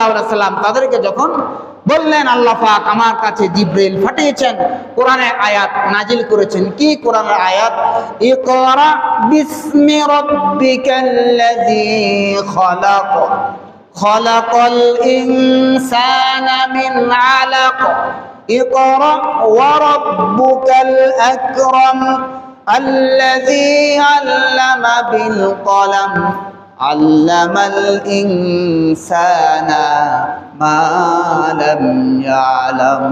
সাল্লাম তাদেরকে যখন বললেন আল্লাহ পাক আমার কাছে জিবরাইল পাঠিয়েছেন, কোরআনের আয়াত নাজিল করেছেন। কি কোরআনের আয়াত? ইকরা বিসমি রাব্বিকাল্লাযী খালাক খালাকাল ইনসানা মিন আলাক ইকরা ওয়া রাব্বুকাল আকরাম আল্লাযী আল্লামা বিল কলম আল্লামাল ইনসানা মা লাম ইয়ালাম।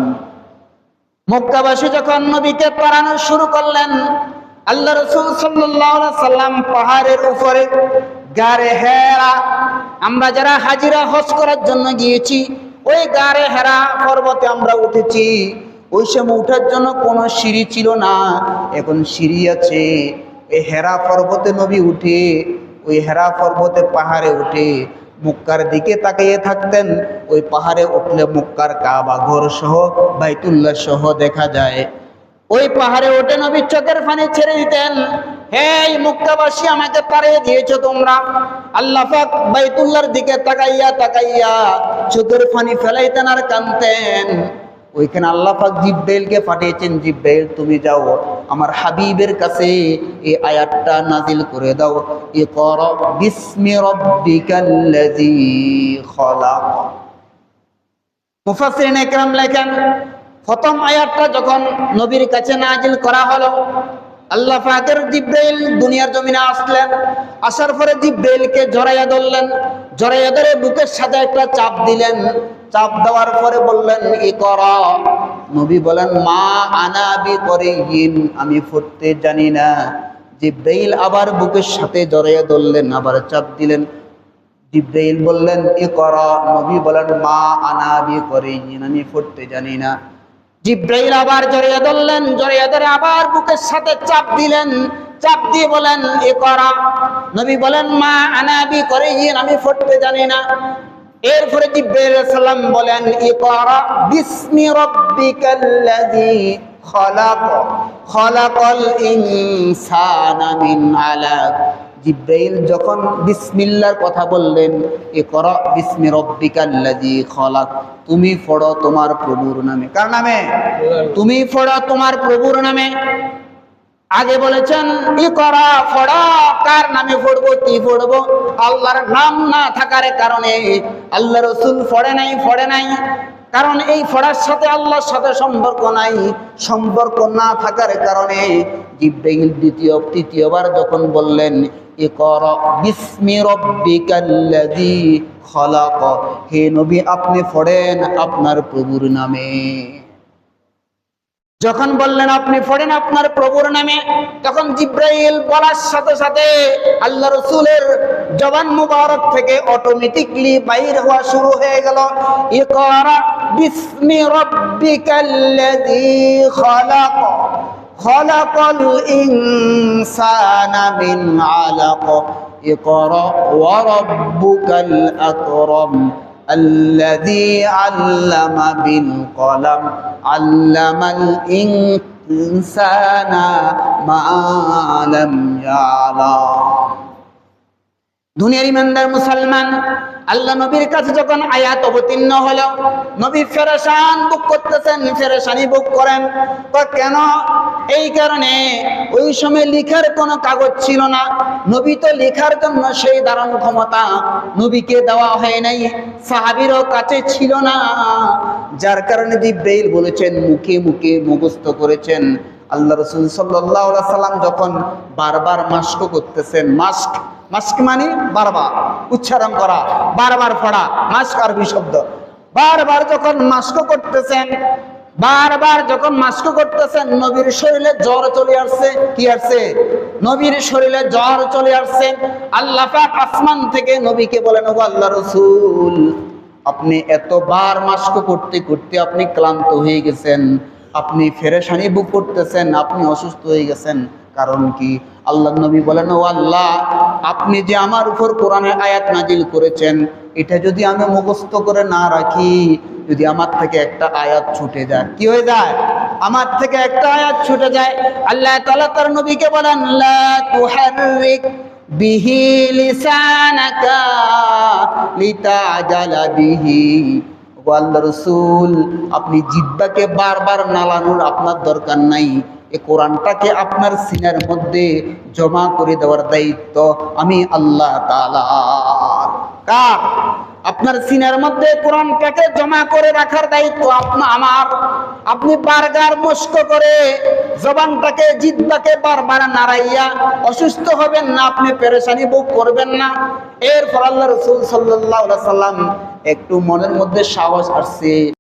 মক্কাবাসী যখন নবীকে পড়ানো শুরু করলেন, আল্লাহ রাসূল সাল্লাল্লাহু আলাইহি সাল্লাম পাহাড়ের উপরে গারে হেরা, আমরা যারা হাজিরা হজ করার জন্য গিয়েছি ওই গারে হেরা পর্বতে আমরা উঠেছি। ওই সময় উঠার জন্য কোনো সিঁড়ি ছিল না, এখন সিঁড়ি আছে। এই হেরা পর্বতে নবী উঠে, ওই হেরা পর্বতে পাহাড়ে উঠে মক্কার দিকে তাকিয়ে থাকতেন। ওই পাহাড়ে উঠলে মক্কার কাবা ঘর সহ বাইতুল্লাহ সহ দেখা যায়। ওই পাহাড়ে উঠে নবী চোখের পানি ছেড়ে দিতেন। হে মক্কাবাসী, আমাকে তাড়িয়ে দিয়েছো তোমরা। আল্লাহ পাক বাইতুল্লাহর দিকে তাকাইয়া তাকাইয়া চোখের পানি ফেলাইতেন আর কাঁদতেন। ওইখানে আল্লাহ পাক জিবরাইলকে পাঠিয়েছেন, জিবরাইল তুমি যাও আমার হাবিবের কাছে এই আয়াতটা নাজিল করে দাও, ইকরা বিসমি রাব্বিকাল্লাযী খালাক। মুফাসসিরিন ইকরাম লেখেন, প্রথম আয়াতটা যখন নবীর কাছে নাজিল করা হলো, আল্লাহ পাকের জিবরাইল দুনিয়ার জমিনে আসলেন। আসার পরে জিবরাইলকে জড়াইয়া ধরলেন, জড়াইয়া ধরে বুকের সাথে একটা চাপ দিলেন। চাপ দেওয়ার পরে বললেন ইকরা। নবী বলেন মা আনা বিকরিয়িন, আমি পড়তে জানি না। জিবরাইল আবার বুকের সাথে জড়াইয়া ধরলেন, আবার চাপ দিলেন। জিবরাইল বললেন ইকরা। নবী বলেন মা আনা বিকরিয়িন, আমি পড়তে জানি না। জিবরাইল আবার জড়িয়ে ধরলেন, জড়িয়ে ধরে আবার বুকের সাথে চাপ দিলেন, চাপ দিয়ে বলেন ইকরা। নবী বলেন মা আনা বিকরিয়িন, আমি পড়তে জানি না। এরপরে জিবরাইল আলাইহিস সালাম বলেন ইকরা বিসমি রাব্বিকাল্লাযী খালাক খালাকাল ইনসানা মিন আলাক। জিবরাইল যখন বিসমিল্লাহর কথা বললেন, ইকরা বিসমি রাব্বিকাল্লাযী খালাক, তুমি পড়ো তোমার প্রভুর নামে। কার নামে? তুমি পড়ো তোমার প্রভুর নামে। আগে বলেছেন ইকরা পড়ো, কার নামে পড়বো, কি পড়বো? আল্লাহর নাম না থাকার কারণে আল্লাহ রাসূল পড়ে নাই। কারণ এই পড়ার সাথে আল্লাহর সাথে সম্পর্ক নাই। সম্পর্ক না থাকার কারণে জিবরাইল তৃতীয়বার যখন বললেন ইকরা বিসমি রাব্বিকাল্লাযী খালাক, হে নবী আপনি পড়েন আপনার প্রভুর নামে। যখন বললেন আপনি পড়েন আপনার প্রভুর নামে, তখন জিবরাইল বলার সাথে সাথে আল্লাহ রাসূলের জবান মুবারক থেকে অটোমেটিকলি বাইর হওয়া শুরু হয়ে গেল ইকরা বিসমি রাব্বিকাল্লাযী খালাক খালাকাল ইনসানা মিন আলাক ইকরা ওয়া রাব্বুকাল আকরাম الذي علم بالقلم علم الإنسان ما لم يعلم। দুনিয়ার ইমানদার মুসলমান, আল্লাহ নবীর কাছে যখন আয়াত অবতীর্ণ হলো, নবী পেরেশান বুক করতেছেন, পেরেশানি বুক করেন। তো কেন? এই কারণে ওই সময় লিখার কোনো কাগজ ছিল না। নবী তো লেখার জন্য সেই ধারণ ক্ষমতা নবীকে দেওয়া হয় নাই, সাহাবীরও কাছে ছিল না। যার কারণে জিবরাইল বলেছেন মুখে মুখে মুখস্থ করেছেন। আল্লাহ রাসূল সাল্লাল্লাহু আলাইহি সাল্লাম যখন বারবার মাস্ক করতেছেন, মাস্ক মানে বারবার উচ্চারণ করা, বারবার পড়া, মাস্ক আরবি শব্দ। বারবার যখন মাস্ক করতেছেন, নবীর শরীরে জ্বর চলে আসছে। কি আসছে? নবীর শরীরে জ্বর চলে আসছে। আল্লাহ পাক আসমান থেকে নবীকে বলেন ও আল্লাহ রাসূল, আপনি এতবার মাস্ক করতে করতে আপনি ক্লান্ত হয়ে গেছেন, আপনি পেরেশানি বুক করতেছেন, আপনি অসুস্থ হয়ে গেছেন। কারণ কি? আল্লাহ নবী বলেন ও আল্লাহ, আপনি যে আমার উপর কোরআনের আয়াত নাজিল করেছেন, এটা যদি আমি মুখস্থ করে না রাখি, যদি আমার থেকে একটা আয়াত ছুটে যায়, কি হয়ে যায়? আমার থেকে একটা আয়াত ছুটে যায়। আল্লাহ তাআলা তার নবীকে বলেন লা তুহাররিক বিহি লিসানাকা লিতাজালা বিহি। ও আল্লাহর রাসূল, আপনি জিহ্বাকে বারবার নাড়ানোর আপনার দরকার নাই, এই কোরআনটাকে আপনার সিনার মধ্যে জমা করে দেওয়ার দায়িত্ব আমি আল্লাহ তাআলার। কার? আপনার সিনার মধ্যে কোরআনটাকে জমা করে রাখার দায়িত্ব আমার। আপনি বারবার মস্ক করে জবানটাকে জিহ্বাকে বারবার নাড়াইয়া অসুস্থ হবেন না, আপনি পেরেশানি ভোগ করবেন না। এরপর আল্লাহ রাসূল সাল্লাল্লাহু আলাইহি সাল্লাম একটু মনের মধ্যে সাহস আসছে।